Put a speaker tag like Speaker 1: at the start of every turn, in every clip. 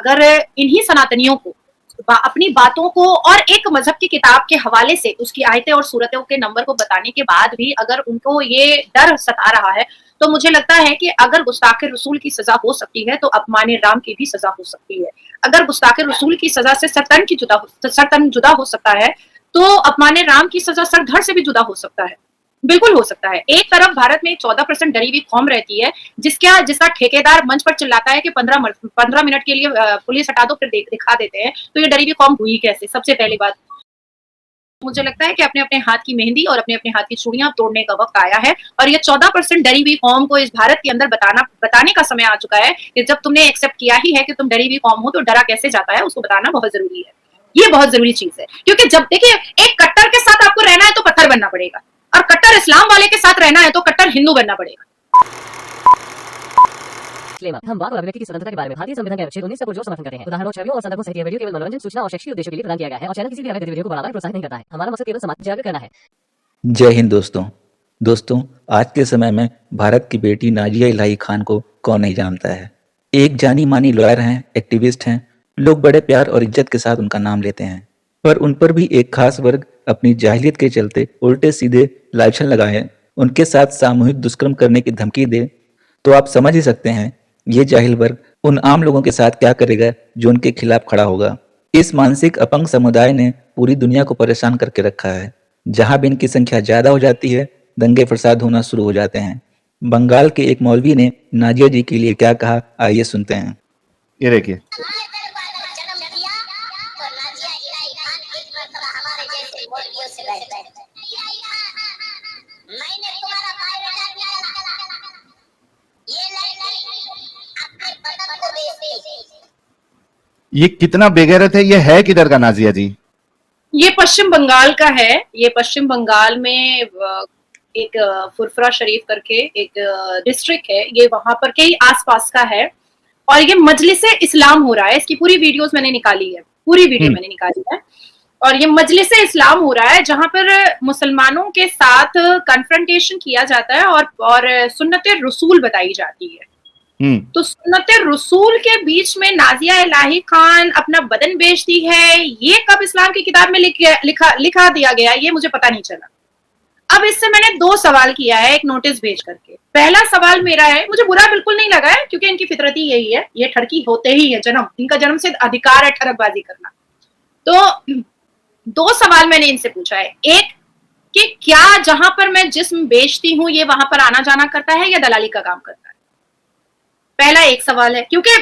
Speaker 1: अगर इन्हीं सनातनियों को अपनी बातों को और एक मजहब की किताब के हवाले से उसकी आयतें और सूरतों के नंबर को बताने के बाद भी अगर उनको ये डर सता रहा है, तो मुझे लगता है कि अगर गुस्ताखे रसूल की सजा हो सकती है तो अपमान राम की भी सजा हो सकती है। अगर गुस्ताखे रसूल की सजा से सरतन जुदा हो सकता है, तो अपमान राम की सजा सरधड़ से भी जुदा हो सकता है। बिल्कुल हो सकता है। एक तरफ भारत में 14% डरी हुई कौम रहती है, जिसका ठेकेदार मंच पर चिल्लाता है कि 15 मिनट के लिए पुलिस हटा दो, फिर दिखा देते हैं। तो ये डरी हुई कौम हुई कैसे? सबसे पहली बात मुझे लगता है कि अपने-अपने हाथ की मेहंदी और अपने-अपने हाथ की चूड़ियाँ तोड़ने का वक़्त आया है और ये 14% डरी हुई कौम को इस भारत के अंदर बताने का समय आ चुका है कि जब तुमने एक्सेप्ट किया ही है कि तुम डरी हुई कौम हो, तो डरा कैसे जाता है, उसको बताना बहुत ज़रूरी है। ये बहुत ज़रूरी चीज़ है। क्योंकि जब देखिए, एक कट्टर के साथ आपको रहना है तो पत्थर बनना पड़ेगा और कट्टर इस्लाम वाले के साथ रहना है तो कट्टर हिंदू बनना पड़ेगा।
Speaker 2: हम वाक और अभिव्यक्ति की स्वतंत्रता के बारे में भारतीय संविधान के अनुच्छेद 19 से पुरजोर समर्थन करते हैं। उदाहरणों, छवियों और संदर्भों सहित यह वीडियो केवल मनोरंजन, सूचना और शैक्षिक उद्देश्यों के लिए प्रदान किया गया है और चैनल किसी भी अवैध गतिविधियों को बढ़ावा या प्रोत्साहित नहीं करता है। हमारा मकसद केवल समाज जागरूक करना है।
Speaker 3: जय हिंद दोस्तों, आज के समय में भारत की बेटी नाजिया इलाही खान को कौन नहीं जानता है। एक जानी मानी लॉयर हैं, एक्टिविस्ट हैं, लोग बड़े प्यार और इज्जत के साथ उनका नाम लेते हैं। पर उन पर भी एक खास वर्ग अपनी जाहिलियत के चलते उल्टे सीधे लांछन लगाए, उनके साथ सामूहिक दुष्कर्म करने की धमकी दे, तो आप समझ ही सकते हैं ये जाहिल वर्ग उन आम लोगों के साथ क्या करेगा जो उनके खिलाफ खड़ा होगा। इस मानसिक अपंग समुदाय ने पूरी दुनिया को परेशान करके रखा है। जहां भी इनकी संख्या ज्यादा हो जाती है, दंगे फसाद होना शुरू हो जाते हैं। बंगाल के एक मौलवी ने नाजिया जी के लिए क्या कहा, आइए सुनते हैं।
Speaker 4: ये देखिए, ये कितना बेगैरत है। ये है किधर का नाजिया जी?
Speaker 1: ये पश्चिम बंगाल का है। ये पश्चिम बंगाल में एक फुरफुरा शरीफ करके एक डिस्ट्रिक्ट है, ये वहां पर के ही आसपास का है और ये मजलिस इस्लाम हो रहा है। इसकी पूरी वीडियोस मैंने निकाली है, पूरी वीडियो मैंने निकाली है और ये मजलिस इस्लाम हो रहा है जहां पर मुसलमानों के साथ कन्फ्रंटेशन किया जाता है और सुन्नत रसूल बताई जाती है। तो सुन्नत रसूल के बीच में नाजिया इलाही खान अपना बदन बेचती है, ये कब इस्लाम की किताब में लिखा दिया गया, ये मुझे पता नहीं चला। अब इससे मैंने 2 सवाल किया है, एक नोटिस भेज करके। पहला सवाल मेरा है, मुझे बुरा बिल्कुल नहीं लगा है क्योंकि इनकी फितरत ही यही है, ये ठरकी होते ही है, इनका जन्म से अधिकार है ठरकबाजी करना। तो 2 सवाल मैंने इनसे पूछा है। एक, कि क्या जहां पर मैं जिस्म बेचती हूँ ये वहां पर आना जाना करता है या दलाली का काम करता है? पहला एक सवाल है, क्योंकि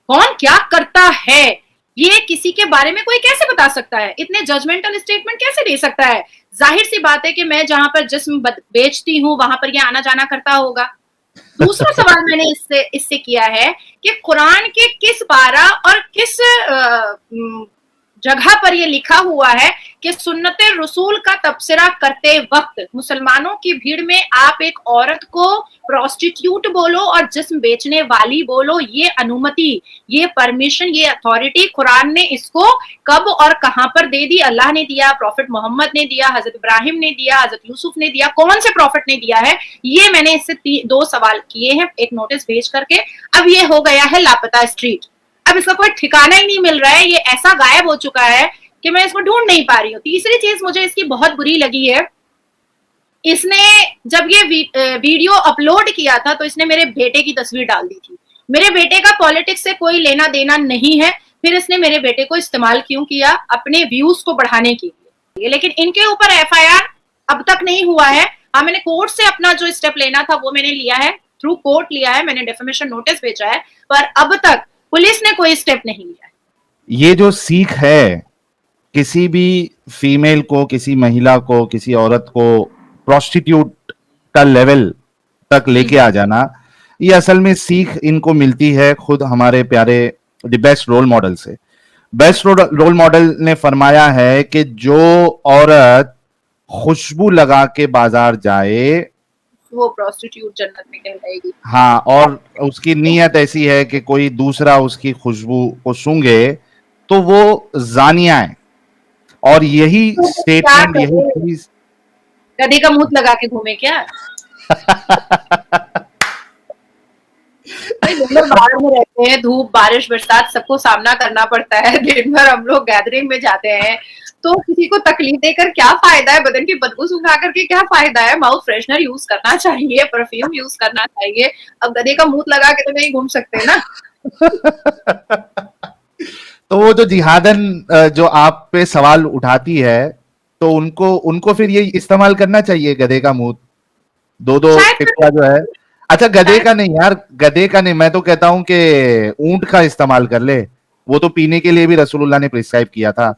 Speaker 1: कौन क्या करता है ये किसी के बारे में कोई कैसे बता सकता है? इतने जजमेंटल स्टेटमेंट कैसे दे सकता है? जाहिर सी बात है कि मैं जहां पर जिस्म बेचती हूँ वहां पर ये आना जाना करता होगा। दूसरा सवाल मैंने इससे किया है कि कुरान के किस पारा और किस जगह पर ये लिखा हुआ है कि सुन्नत रसूल का तबसरा करते वक्त मुसलमानों की भीड़ में आप एक औरत को प्रोस्टिट्यूट बोलो और जिस्म बेचने वाली बोलो, ये अनुमति, ये परमिशन, ये अथॉरिटी कुरान ने इसको कब और कहां पर दे दी? अल्लाह ने दिया, प्रॉफिट मोहम्मद ने दिया, हजरत इब्राहिम ने दिया, हजरत यूसुफ ने दिया, कौन से प्रॉफिट ने दिया है? ये मैंने इससे 2 सवाल किए हैं एक नोटिस भेज करके। अब ये हो गया है लापता स्ट्रीट, अब इसका कोई ठिकाना ही नहीं मिल रहा है, ये ऐसा गायब हो चुका है कि मैं इसको ढूंढ नहीं पा रही हूँ। तीसरी चीज मुझे इसकी बहुत बुरी लगी है, इसने जब ये वीडियो अपलोड किया था तो इसने मेरे बेटे की तस्वीर डाल दी थी। मेरे बेटे का पॉलिटिक्स से कोई लेना देना नहीं है, फिर इसने मेरे बेटे को इस्तेमाल क्यों किया? अपने व्यूज को बढ़ाने के लिए। लेकिन इनके ऊपर एफआईआर अब तक नहीं हुआ है। हाँ, मैंने कोर्ट से अपना जो स्टेप लेना था वो मैंने लिया है, थ्रू कोर्ट लिया है, मैंने डेफेमेशन नोटिस भेजा है, पर अब तक पुलिस ने कोई स्टेप नहीं लिया है।
Speaker 4: ये जो सीख है किसी भी फीमेल को, किसी महिला को, किसी औरत को प्रोस्टिट्यूट का लेवल तक लेके आ जाना, ये असल में सीख इनको मिलती है खुद हमारे प्यारे द बेस्ट रोल मॉडल से। बेस्ट रोल मॉडल ने फरमाया है कि जो औरत खुशबू लगा के बाजार जाए
Speaker 1: वो प्रोस्टिट्यूट जन्नत में कहलाएगी।
Speaker 4: हाँ, और उसकी नीयत ऐसी है कि कोई दूसरा उसकी खुशबू को सूंघे तो वो जानिया है। और यही स्टेटमेंट, यही चीज
Speaker 1: गधे का मुंह लगा के घूमे क्या? भाई दिन भर बाहर में रहते हैं, धूप बारिश बरसात सबको सामना करना पड़ता है, दिन भर हम लोग गैदरिंग में जाते हैं, तो किसी को तकलीफ देकर क्या फायदा है, बदन की बदबू सुखा करके क्या फायदा है। माउथ फ्रेशनर यूज करना चाहिए, परफ्यूम यूज करना चाहिए। अब गधे का मुंह लगा के तो नहीं घूम सकते ना।
Speaker 4: तो वो जो जिहादन जो आप पे सवाल उठाती है, तो उनको उनको फिर ये इस्तेमाल करना चाहिए गधे का मुंह, दो
Speaker 1: शायद
Speaker 4: टिक्का जो है। अच्छा, गधे
Speaker 1: शायद
Speaker 4: का नहीं यार, गधे का नहीं, मैं तो कहता हूं कि ऊंट का इस्तेमाल कर ले, वो तो पीने के लिए भी रसूलुल्लाह ने प्रिस्क्राइब किया था।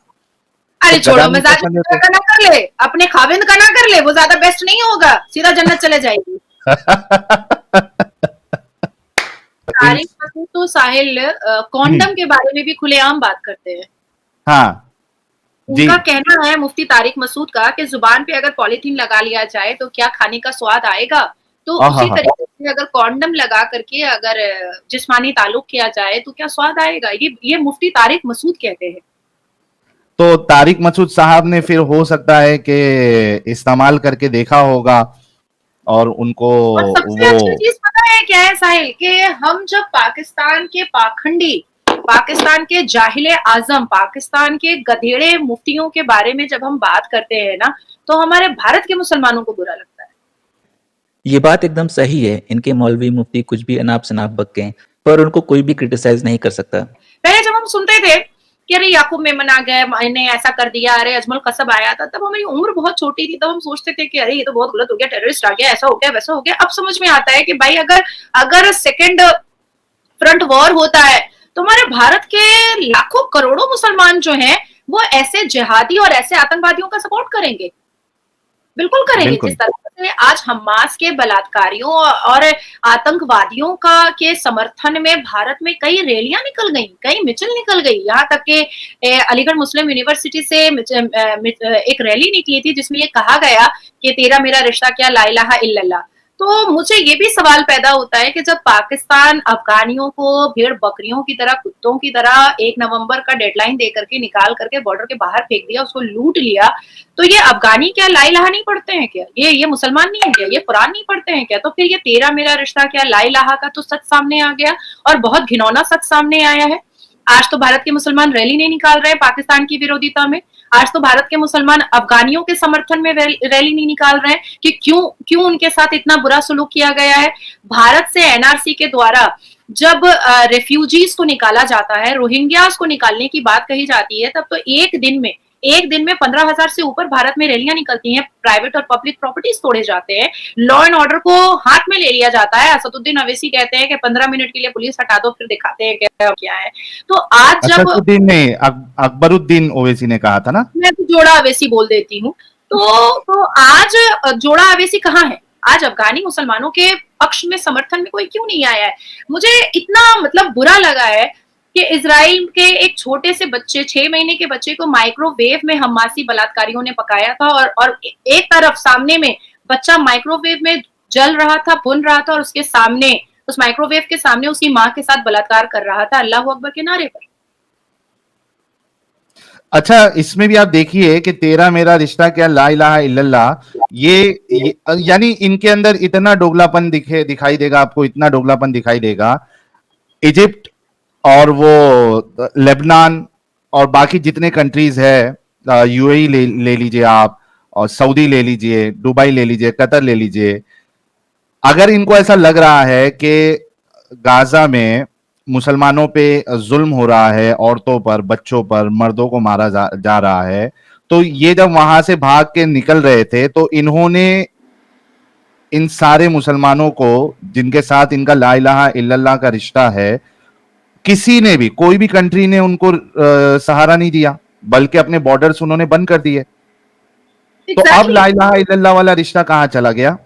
Speaker 1: अरे
Speaker 4: तो
Speaker 1: छोड़ो,
Speaker 4: गधा नहीं
Speaker 1: मजाक
Speaker 4: पसंद है
Speaker 1: का ना कर ले, अपने खाविंद का ना कर ले, वो ज्यादा बेस्ट नहीं होगा, सीधा जन्नत चले जाएगी।
Speaker 4: तो
Speaker 1: तारिक मसूद तो साहिल कॉन्डम के बारे में भी खुलेआम बात करते हैं।
Speaker 4: हाँ जी,
Speaker 1: उनका कहना है, मुफ्ती तारिक मसूद का, कि जुबान पे अगर पॉलीथीन लगा लिया जाए तो क्या खाने का स्वाद आएगा, तो उसी
Speaker 4: आहा,
Speaker 1: तरीके से अगर कॉन्डम लगा करके अगर जिस्मानी ताल्लुक किया जाए तो क्या स्वाद आएगा। ये मुफ्ती तारिक मसूद कहते हैं।
Speaker 4: तो तारिक मसूद साहब ने फिर हो सकता है कि इस्तेमाल करके देखा होगा और उनको
Speaker 1: और सबसे
Speaker 4: वो
Speaker 1: अच्छी चीज पता है क्या है साहिल, कि हम जब पाकिस्तान के पाखंडी, पाकिस्तान के जाहिले आजम, पाकिस्तान के गधेड़े मुफ्तियों के बारे में जब हम बात करते हैं ना, तो हमारे भारत के मुसलमानों को बुरा लगता है।
Speaker 3: ये बात एकदम सही है, इनके मौलवी मुफ्ती कुछ भी अनाप शनाप बक गए, पर उनको कोई भी क्रिटिसाइज नहीं कर सकता।
Speaker 1: पहले जब हम सुनते थे कि अरे याकूब मेमन आ गए, मैंने ऐसा कर दिया, अरे अजमल कसब आया था, तब हमारी उम्र बहुत छोटी थी, तब हम सोचते थे कि अरे ये तो बहुत गलत हो गया, टेररिस्ट आ गया, ऐसा हो गया, वैसा हो गया। अब समझ में आता है कि भाई अगर अगर सेकेंड फ्रंट वॉर होता है तो हमारे भारत के लाखों करोड़ों मुसलमान जो हैं वो ऐसे जिहादी और ऐसे आतंकवादियों का सपोर्ट करेंगे, बिल्कुल करेंगे। जिस
Speaker 4: बिल्कुल
Speaker 1: तरह से आज हमास के बलात्कारियों और आतंकवादियों का के समर्थन में भारत में कई रैलियां निकल गई, कई मिছিল निकल गई, यहाँ तक के अलीगढ़ मुस्लिम यूनिवर्सिटी से एक रैली निकली थी जिसमें ये कहा गया कि तेरा मेरा रिश्ता क्या, ला इलाहा इल्लल्लाह। तो मुझे ये भी सवाल पैदा होता है कि जब पाकिस्तान अफगानियों को भेड़ बकरियों की तरह, कुत्तों की तरह 1 नवंबर का डेडलाइन दे करके निकाल करके बॉर्डर के बाहर फेंक दिया, उसको लूट लिया, तो ये अफगानी क्या ला इलाहा नहीं पढ़ते हैं क्या? ये मुसलमान नहीं है क्या? ये कुरान नहीं पढ़ते हैं क्या? तो फिर ये तेरा मेरा रिश्ता क्या, ला इलाहा का तो सच सामने आ गया, और बहुत घिनौना सच सामने आया है। आज तो भारत के मुसलमान रैली नहीं निकाल रहे पाकिस्तान की विरोधिता में, आज तो भारत के मुसलमान अफगानियों के समर्थन में रैली नहीं निकाल रहे हैं कि क्यों उनके साथ इतना बुरा सलूक किया गया है। भारत से एनआरसी के द्वारा जब रेफ्यूजीज को निकाला जाता है, रोहिंग्यास को निकालने की बात कही जाती है, तब तो एक दिन में 15,000 से ऊपर भारत में रैलियां निकलती हैं, प्राइवेट और पब्लिक प्रॉपर्टीज तोड़े जाते हैं, लॉ एंड ऑर्डर को हाथ में ले लिया जाता है। असदुद्दीन अवैसी कहते हैं कि 15 मिनट के लिए पुलिस हटा दो, फिर दिखाते हैं क्या है। तो आज जब
Speaker 4: असदुद्दीन ने अकबरुद्दीन ओवैसी ने कहा था ना,
Speaker 1: मैं तो जोड़ा अवैसी बोल देती हूँ, तो आज जोड़ा अवैसी कहाँ है? आज अफगानी मुसलमानों के पक्ष में, समर्थन में कोई क्यों नहीं आया है? मुझे इतना मतलब बुरा लगा है कि इजराइल के एक छोटे से बच्चे, 6 महीने के बच्चे को माइक्रोवेव में हमासी बलात्कारियों ने पकाया था, और एक तरफ सामने में बच्चा माइक्रोवेव में जल रहा था, भुन रहा था, और उसके सामने, उस माइक्रोवेव के सामने उसकी माँ के साथ बलात्कार कर रहा था, अल्लाह अकबर के नारे पर।
Speaker 4: अच्छा, इसमें भी आप देखिए कि तेरा मेरा रिश्ता क्या, ला इलाहा इल्लल्लाह, ये यानी इनके अंदर इतना डोगलापन दिखाई देगा आपको, इतना डोगलापन दिखाई देगा। इजिप्ट और वो लेबनान और बाकी जितने कंट्रीज है, यूएई ले लीजिए आप, और सऊदी ले लीजिए, दुबई ले लीजिए, कतर ले लीजिए, अगर इनको ऐसा लग रहा है कि गाजा में मुसलमानों पे जुल्म हो रहा है, औरतों पर, बच्चों पर, मर्दों को मारा जा रहा है, तो ये जब वहां से भाग के निकल रहे थे तो इन्होंने इन सारे मुसलमानों को, जिनके साथ इनका ला इलाहा इल्लल्लाह का रिश्ता है, किसी ने भी, कोई भी कंट्री ने उनको सहारा नहीं दिया, बल्कि अपने बॉर्डर्स उन्होंने बंद कर दिए। तो अब ला इलाहा इल्लल्लाह वाला रिश्ता कहां चला गया?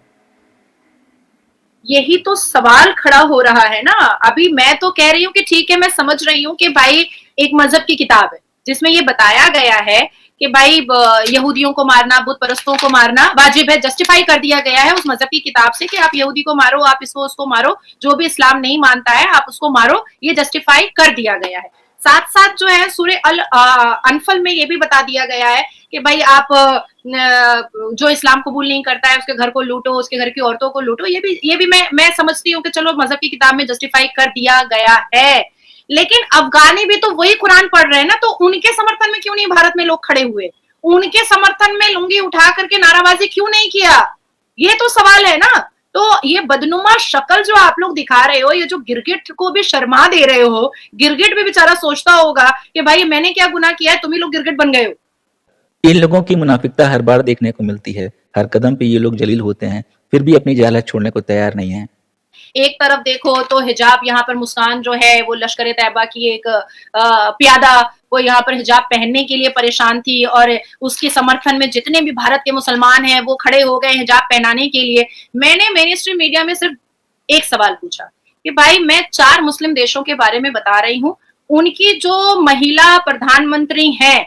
Speaker 1: यही तो सवाल खड़ा हो रहा है ना। अभी मैं तो कह रही हूँ कि ठीक है, मैं समझ रही हूँ कि भाई एक मजहब की किताब है जिसमें ये बताया गया है कि भाई यहूदियों को मारना, बुत परस्तों को मारना वाजिब है, जस्टिफाई कर दिया गया है उस मजहब की किताब से कि आप यहूदी को मारो, आप इसको उसको मारो, जो भी इस्लाम नहीं मानता है आप उसको मारो, ये जस्टिफाई कर दिया गया है। साथ साथ जो है सूर्य अनफल में ये भी बता दिया गया है कि भाई आप जो इस्लाम कबूल नहीं करता है उसके घर को लूटो, उसके घर की औरतों को लूटो। ये भी मैं समझती हूँ कि चलो मजहब की किताब में जस्टिफाई कर दिया गया है, लेकिन अफगानी भी तो वही कुरान पढ़ रहे हैं ना, तो उनके समर्थन में क्यों नहीं भारत में लोग खड़े हुए? उनके समर्थन में लुंगी उठा करके नाराबाजी क्यों नहीं किया? ये तो सवाल है ना। तो ये बदनुमा शक्ल जो आप लोग दिखा रहे हो, ये जो गिरगिट को भी शर्मा दे रहे हो, गिरगिट भी बेचारा सोचता होगा कि भाई मैंने क्या गुनाह किया है, तुम ही लोग गिरगिट बन गए हो।
Speaker 3: इन लोगों की मुनाफिकता हर बार देखने को मिलती है। हर कदम पे ये लोग जलील होते हैं, फिर भी अपनी जहालत छोड़ने को तैयार नहीं है।
Speaker 1: एक तरफ देखो तो हिजाब, यहाँ पर मुस्कान जो है वो लश्कर तैयबा की एक प्यादा, वो यहाँ पर हिजाब पहनने के लिए परेशान थी और उसके समर्थन में जितने भी भारत के मुसलमान हैं वो खड़े हो गए हिजाब पहनाने के लिए। मैंने मेन स्ट्रीम मीडिया में सिर्फ एक सवाल पूछा कि भाई मैं 4 मुस्लिम देशों के बारे में बता रही हूँ, उनकी जो महिला प्रधानमंत्री हैं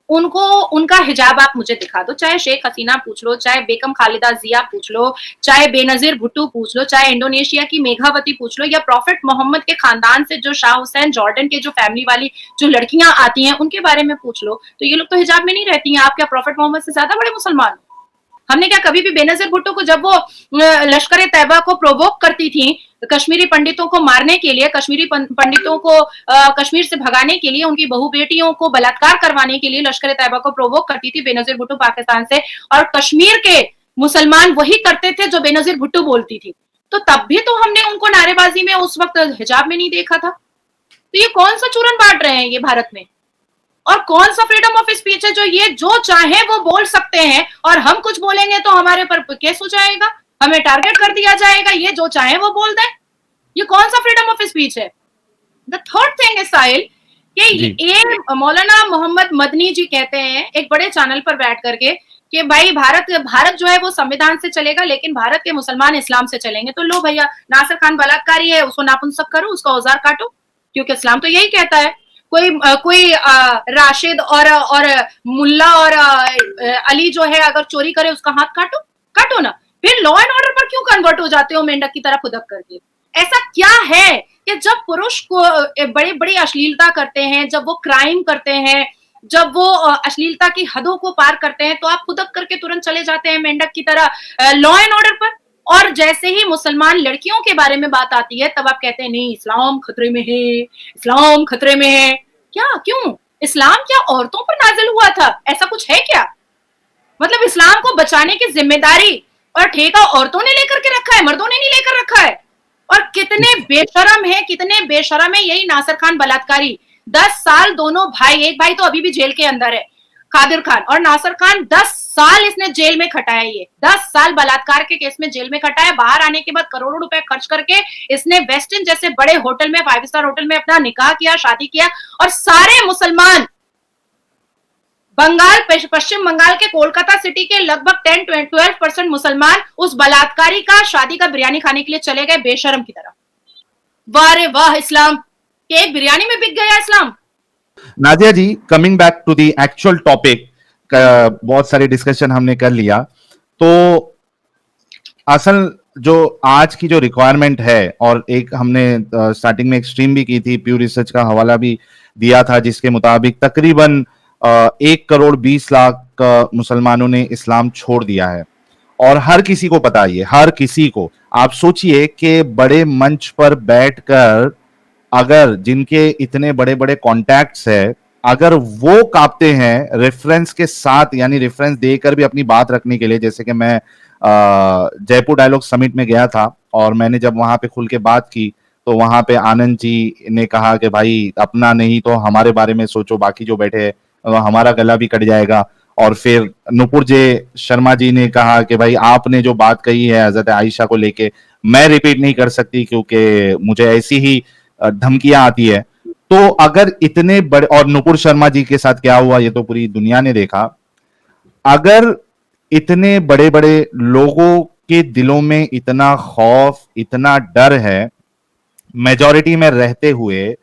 Speaker 1: उनको उनका हिजाब आप मुझे दिखा दो। चाहे शेख हसीना पूछ लो, चाहे बेगम खालिदा जिया पूछ लो, चाहे बेनजीर भुट्टो पूछ लो, चाहे इंडोनेशिया की मेघावती पूछ लो, या प्रॉफिट मोहम्मद के खानदान से जो शाह हुसैन जॉर्डन के जो फैमिली वाली जो लड़कियां आती हैं उनके बारे में पूछ लो, तो ये लोग तो हिजाब में नहीं रहती हैं। आप क्या प्रॉफिट मोहम्मद से ज्यादा बड़े मुसलमान? हमने क्या कभी भी बेनजीर भुट्टो को, जब वो लश्कर तैयबा को प्रोवोक करती थी कश्मीरी पंडितों को मारने के लिए, कश्मीरी पंडितों को कश्मीर से भगाने के लिए, उनकी बहु बेटियों को बलात्कार करवाने के लिए लश्कर तैयबा को प्रोवोक करती थी बेनजीर भुट्टो पाकिस्तान से, और कश्मीर के मुसलमान वही करते थे जो बेनजीर भुट्टो बोलती थी, तो तब भी तो हमने उनको नारेबाजी में उस वक्त हिजाब में नहीं देखा था। तो ये कौन सा चूरन बांट रहे हैं ये भारत में? और कौन सा फ्रीडम ऑफ स्पीच है जो ये जो चाहे वो बोल सकते हैं, और हम कुछ बोलेंगे तो हमारे पर केस हो जाएगा, हमें टारगेट कर दिया जाएगा, ये जो चाहे वो बोल दें? ये कौन सा फ्रीडम ऑफ स्पीच है? द थर्ड थिंग इज साहिल कि ये मौलाना मोहम्मद मदनी जी कहते हैं एक बड़े चैनल पर बैठ करके कि भाई भारत जो है वो संविधान से चलेगा, लेकिन भारत के मुसलमान इस्लाम से चलेंगे। तो लो भैया, नासिर खान बलात्कारी है, उसको नापुंसक करो, उसका औजार काटो, क्योंकि इस्लाम तो यही कहता है। कोई राशिद और मुल्ला और अली जो है अगर चोरी करे उसका हाथ काटो ना। फिर लॉ एंड ऑर्डर पर क्यों कन्वर्ट हो जाते हो मेंढक की तरह खुदक करके? ऐसा क्या है कि जब पुरुष को बड़ी बड़ी अश्लीलता करते हैं, जब वो क्राइम करते हैं, जब वो अश्लीलता की हदों को पार करते हैं, तो आप खुदक करके तुरंत चले जाते हैं मेंढक की तरह लॉ एंड ऑर्डर पर। और जैसे ही मुसलमान लड़कियों के बारे में बात आती है तब आप कहते हैं नहीं, इस्लाम खतरे में है, इस्लाम खतरे में है। क्या? क्यों? इस्लाम क्या औरतों पर नाजिल हुआ था? ऐसा कुछ है क्या? मतलब इस्लाम को बचाने की जिम्मेदारी और ठेका औरतों ने लेकर के रखा है, मर्दों ने नहीं लेकर रखा है। और कितने बेशरम है यही नासिर खान बलात्कारी। 10 साल दोनों भाई, एक भाई तो अभी भी जेल के अंदर है, कादिर खान, और नासिर खान 10 साल इसने जेल में खटाया। ये 10 साल बलात्कार के केस में जेल में खटाया। बाहर आने के बाद करोड़ों रुपए खर्च करके इसने वेस्टर्न जैसे बड़े होटल में, 5 स्टार होटल में अपना निकाह किया, शादी किया, और सारे मुसलमान पश्चिम बंगाल के कोलकाता सिटी के लगभग 10-12% मुसलमान उस बलात्कारी का शादी का बिरयानी खाने के लिए चले गए बेशरम की तरह। वाह रे वाह, इस्लाम के एक बिरयानी में बिक गया इस्लाम।
Speaker 4: Nazia ji, coming back to the actual topic, बहुत सारे डिस्कशन हमने कर लिया, तो असल जो आज की जो रिक्वायरमेंट है, और एक हमने स्टार्टिंग में एक स्ट्रीम भी की थी, प्यू रिसर्च का हवाला भी दिया था, जिसके मुताबिक तकरीबन 1,20,00,000 मुसलमानों ने इस्लाम छोड़ दिया है। और हर किसी को पता है, हर किसी को। आप सोचिए कि बड़े मंच पर बैठकर अगर जिनके इतने बड़े बड़े कॉन्टैक्ट्स है, अगर वो कांपते हैं रेफरेंस के साथ, यानी रेफरेंस देकर भी अपनी बात रखने के लिए। जैसे कि मैं जयपुर डायलॉग समिट में गया था, और मैंने जब वहां पे खुल के बात की तो वहां पे आनंद जी ने कहा कि भाई अपना नहीं तो हमारे बारे में सोचो, बाकी जो बैठे हैं हमारा गला भी कट जाएगा। और फिर नुपुर जे शर्मा जी ने कहा कि भाई आपने जो बात कही है हजरत आयशा को लेके, मैं रिपीट नहीं कर सकती क्योंकि मुझे ऐसी ही धमकियां आती है। तो अगर इतने बड़े, और नुपुर शर्मा जी के साथ क्या हुआ ये तो पूरी दुनिया ने देखा, अगर इतने बड़े बड़े लोगों के दिलों में इतना खौफ, इतना डर है मेजॉरिटी में रहते हुए,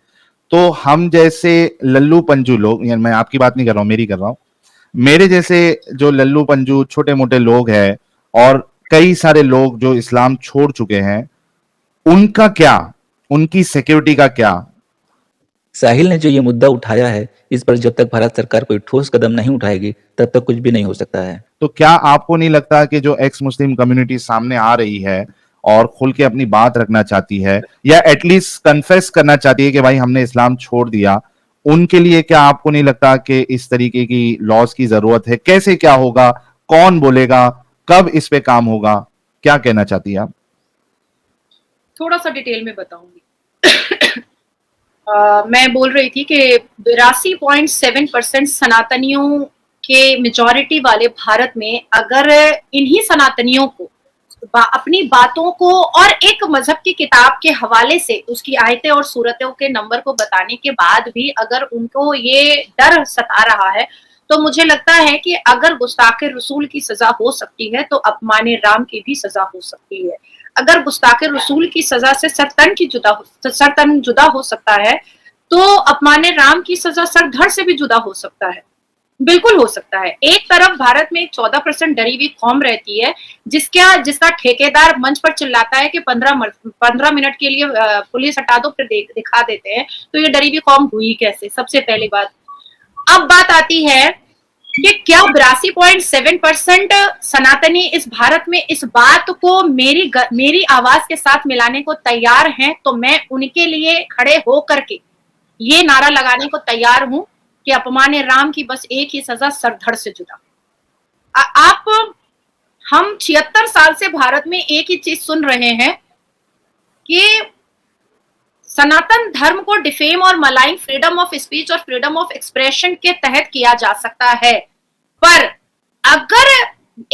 Speaker 4: तो हम जैसे लल्लू पंजू लोग, यानी मैं आपकी बात नहीं कर रहा हूं, मेरी कर रहा हूं, मेरे जैसे जो लल्लू पंजू छोटे मोटे लोग हैं, और कई सारे लोग जो इस्लाम छोड़ चुके हैं, उनका क्या, उनकी सिक्योरिटी का क्या?
Speaker 3: साहिल ने जो ये मुद्दा उठाया है, इस पर जब तक भारत सरकार कोई ठोस कदम नहीं उठाएगी, तब तक कुछ भी नहीं हो सकता है।
Speaker 4: तो क्या आपको नहीं लगता कि जो एक्स मुस्लिम कम्युनिटी सामने आ रही है और खुल के अपनी बात रखना चाहती है या एटलीस्ट कन्फेस करना चाहती है कि भाई हमने इस्लाम छोड़ दिया, उनके लिए क्या आपको नहीं लगता कि इस तरीके की लॉज की जरूरत है? कैसे क्या होगा, कौन बोलेगा, कब इस पे काम होगा, क्या कहना चाहती है आप?
Speaker 1: थोड़ा सा डिटेल में बताऊंगी। मैं बोल रही थी कि 82.7% सनातनियों के मेजॉरिटी वाले भारत में अगर इन्हीं सनातनियों को अपनी बातों को और एक मजहब की किताब के हवाले से उसकी आयतें और सूरतों के नंबर को बताने के बाद भी अगर उनको ये डर सता रहा है, तो मुझे लगता है कि अगर गुस्ताखे रसूल की सजा हो सकती है तो अपमाने राम की भी सजा हो सकती है। अगर गुस्ताखे रसूल की सजा से सरतन जुदा हो सकता है, तो अपमाने राम की सजा सरधड़ से भी जुदा हो सकता है। बिल्कुल हो सकता है। एक तरफ भारत में 14% डरी हुई कौम रहती है, जिसका ठेकेदार मंच पर चिल्लाता है कि 15 मिनट के लिए पुलिस हटा दो, फिर दिखा देते हैं। तो ये डरी हुई कौम हुई कैसे? सबसे पहली बात। अब बात आती है कि क्या 82.7% सनातनी इस भारत में इस बात को मेरी आवाज के साथ मिलाने को तैयार हैं, तो मैं उनके लिए खड़े हो करके ये नारा लगाने को तैयार हूं कि अपमाने राम की बस एक ही सजा, सरधड़ से जुदा। हम 76 साल से भारत में एक ही चीज सुन रहे हैं कि सनातन धर्म को डिफेम और मलाइंग फ्रीडम ऑफ स्पीच और फ्रीडम ऑफ एक्सप्रेशन के तहत किया जा सकता है, पर अगर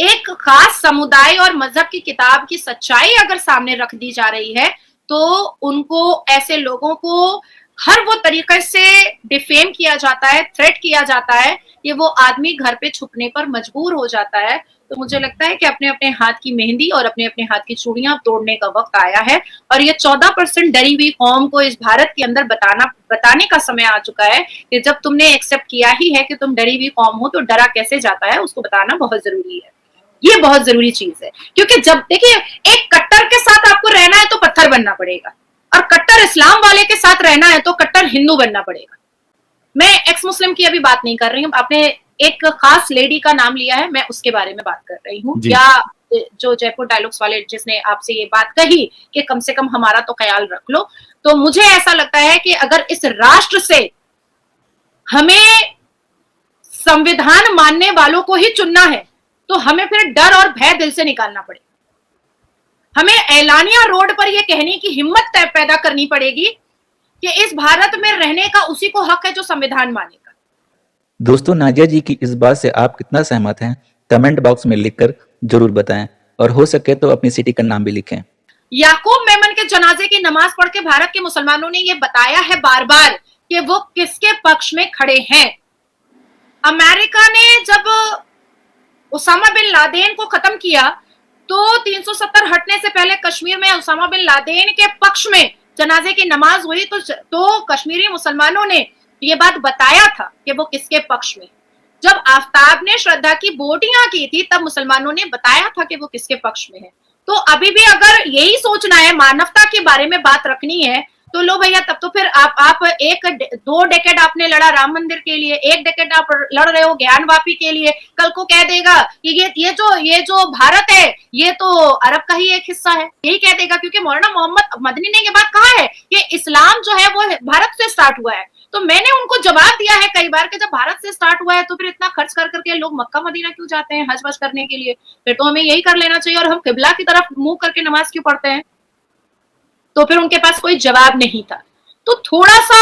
Speaker 1: एक खास समुदाय और मजहब की किताब की सच्चाई अगर सामने रख दी जा रही है, तो उनको, ऐसे लोगों को हर वो तरीके से डिफेम किया जाता है, थ्रेट किया जाता है कि वो आदमी घर पे छुपने पर मजबूर हो जाता है। तो मुझे लगता है कि अपने अपने हाथ की मेहंदी और अपने अपने हाथ की चूड़ियां तोड़ने का वक्त आया है, और ये 14% डरी हुई कौम को इस भारत के अंदर बताने का समय आ चुका है कि जब तुमने एक्सेप्ट किया ही है कि तुम डरी हुई कौम हो, तो डरा कैसे जाता है उसको बताना बहुत जरूरी है। ये बहुत जरूरी चीज है, क्योंकि जब देखिए, एक कट्टर के साथ आपको रहना है तो पत्थर बनना पड़ेगा, और कट्टर इस्लाम वाले के साथ रहना है तो कट्टर हिंदू बनना पड़ेगा। मैं एक्स मुस्लिम की अभी बात नहीं कर रही हूँ, आपने एक खास लेडी का नाम लिया है, मैं उसके बारे में बात कर रही हूँ, या जो जयपुर डायलॉग्स वाले जिसने आपसे ये बात कही कि कम से कम हमारा तो ख्याल रख लो। तो मुझे ऐसा लगता है कि अगर इस राष्ट्र से हमें संविधान मानने वालों को ही चुनना है, तो हमें फिर डर और भय दिल से निकालना पड़ेगा। हमें ऐलानिया रोड पर यह कहने की हिम्मत पैदा करनी पड़ेगी कि इस भारत में रहने का उसी को हक है जो संविधान मानेगा।
Speaker 3: दोस्तों, नाजिया जी की इस बात से आप कितना सहमत हैं, कमेंट बॉक्स में लिखकर जरूर बताएं, और हो सके तो अपनी सिटी का नाम भी लिखें।
Speaker 1: याकूब मेमन के जनाजे की नमाज पढ़ के भारत के मुसलमानों ने यह बताया है बार बार कि वो किसके पक्ष में खड़े हैं। अमेरिका ने जब उसामा बिन लादेन को खत्म किया, तो 370 हटने से पहले कश्मीर में उसामा बिन लादेन के पक्ष में जनाजे की नमाज हुई, तो कश्मीरी मुसलमानों ने ये बात बताया था कि वो किसके पक्ष में। जब आफ्ताब ने श्रद्धा की बोटियां की थी, तब मुसलमानों ने बताया था कि वो किसके पक्ष में है। तो अभी भी अगर यही सोचना है, मानवता के बारे में बात रखनी है, तो लो भैया, तब तो फिर आप 2 डेकेड आपने लड़ा राम मंदिर के लिए, 1 डेकेड आप लड़ रहे हो ज्ञानवापी के लिए। कल को कह देगा कि ये जो भारत है ये तो अरब का ही एक हिस्सा है, यही कह देगा, क्योंकि मौलाना मोहम्मद मदनी ने ये बात कहा है कि इस्लाम जो है वो भारत से स्टार्ट हुआ है। तो मैंने उनको जवाब दिया है कई बार कि जब भारत से स्टार्ट हुआ है तो फिर इतना खर्च कर करके लोग मक्का मदीना क्यों जाते हैं हज वज करने के लिए? फिर तो हमें यही कर लेना चाहिए, और हम किबला की तरफ मुंह करके नमाज क्यों पढ़ते हैं? तो फिर उनके पास कोई जवाब नहीं था। तो थोड़ा सा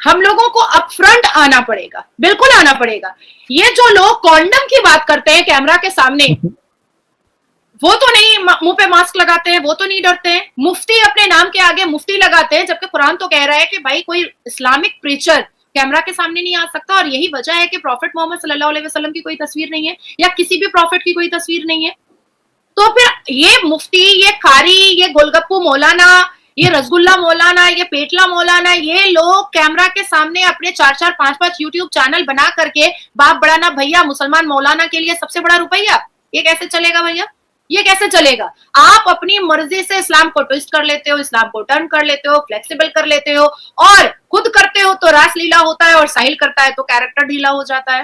Speaker 1: हम लोगों को अपफ्रंट आना पड़ेगा, बिल्कुल आना पड़ेगा। ये जो लोग कॉन्डम की बात करते हैं कैमरा के सामने, वो तो नहीं मुंह पे मास्क लगाते हैं, वो तो नहीं डरते हैं। मुफ्ती अपने नाम के आगे मुफ्ती लगाते हैं, जबकि कुरान तो कह रहा है कि भाई कोई इस्लामिक प्रीचर कैमरा के सामने नहीं आ सकता। और यही वजह है कि प्रॉफिट मोहम्मद सल्लल्लाहु अलैहि वसल्लम की कोई तस्वीर नहीं है, या किसी भी प्रॉफिट की कोई तस्वीर नहीं है। तो फिर ये मुफ्ती, ये कारी, ये गोलगप्पू मौलाना, ये रसगुल्ला मौलाना, ये पेटला मौलाना, ये लोग कैमरा के सामने अपने 4-4, 5-5 यूट्यूब चैनल बना करके बाप बड़ा ना भैया, मुसलमान मौलाना के लिए सबसे बड़ा रुपया, ये कैसे चलेगा भैया? ये कैसे चलेगा? आप अपनी मर्जी से इस्लाम को ट्विस्ट कर लेते हो, इस्लाम को टर्न कर लेते हो, फ्लेक्सिबल कर लेते हो, और खुद करते हो तो रासलीला होता है, और साहिल करता है तो कैरेक्टर ढीला हो जाता है।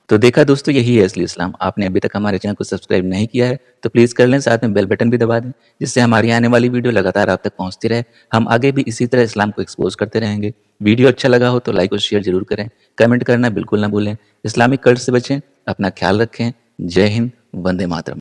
Speaker 3: तो देखा दोस्तों, यही है असली इस्लाम। आपने अभी तक हमारे चैनल को सब्सक्राइब नहीं किया है तो प्लीज़ कर लें, साथ में बेल बटन भी दबा दें, जिससे हमारी आने वाली वीडियो लगातार आप तक पहुंचती रहे। हम आगे भी इसी तरह इस्लाम को एक्सपोज करते रहेंगे। वीडियो अच्छा लगा हो तो लाइक और शेयर जरूर करें, कमेंट करना बिल्कुल ना भूलें। इस्लामिक कल्ट से बचें, अपना ख्याल रखें। जय हिंद, वंदे मातरम।